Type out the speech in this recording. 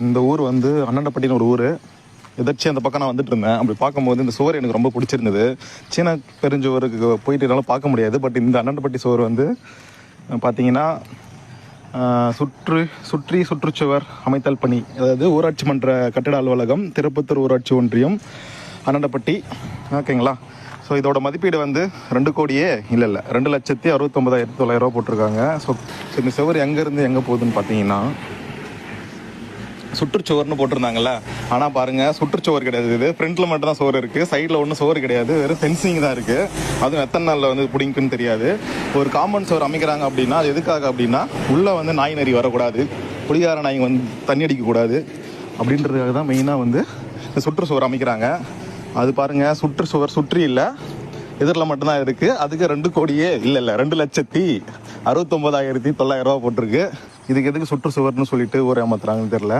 இந்த ஊர் வந்து அண்ணாண்டப்பட்டின்னு ஒரு ஊர். எதாச்சும் அந்த பக்கம் நான் வந்துட்டு இருந்தேன். அப்படி பார்க்கும்போது இந்த சுவர் எனக்கு ரொம்ப பிடிச்சிருந்தது. சீன பெருஞ்சுவருக்கு போயிட்டு என்னால் பார்க்க முடியாது. பட் இந்த அண்ணாண்டப்பட்டி சுவர் வந்து பார்த்தீங்கன்னா சுற்றுச்சுவர் அமைத்தல் பணி, அதாவது ஊராட்சி மன்ற கட்டிட அலுவலகம், திருப்பத்தூர் ஊராட்சி ஒன்றியம், அண்ணாண்டப்பட்டி. ஓகேங்களா? ஸோ இதோட மதிப்பீடு வந்து 2 கோடியே இல்லை 2,69,900 போட்டிருக்காங்க. ஸோ இந்த சுவர் எங்கேருந்து எங்கே போகுதுன்னு பார்த்தீங்கன்னா சுற்றுச்சுவர்னு போட்டிருந்தாங்கல்ல. ஆனால் பாருங்கள், சுற்றுச்சுவர் கிடையாது. இது ஃப்ரண்ட்டில் மட்டும் தான் சுவர் இருக்குது, சைடில் ஒன்றும் சுவர் கிடையாது, வெறும் ஃபென்சிங் தான் இருக்குது. அதுவும் எத்தனை நாளில் வந்து பிடிக்குன்னு தெரியாது. ஒரு காம்பவுண்ட் சுவர் அமைக்கிறாங்க அப்படின்னா அது எதுக்காக அப்படின்னா உள்ளே வந்து நாய் நரி வரக்கூடாது, குடிகார நாய் வந்து தண்ணி அடிக்கக்கூடாது அப்படின்றதுக்காக தான் மெயினாக வந்து இந்த சுற்றுச்சுவர் அமைக்கிறாங்க. அது பாருங்கள், சுற்றுச்சுவர் சுற்றி இல்லை, எதிரில் மட்டும்தான் இருக்குது. அதுக்கு 2 கோடியே இல்லை 2,69,900 போட்டிருக்கு. இதுக்கு எதுக்கு சுற்றுச்சுவர்னு சொல்லிட்டு ஒரு ஏமாத்துறாங்கன்னு தெரியல.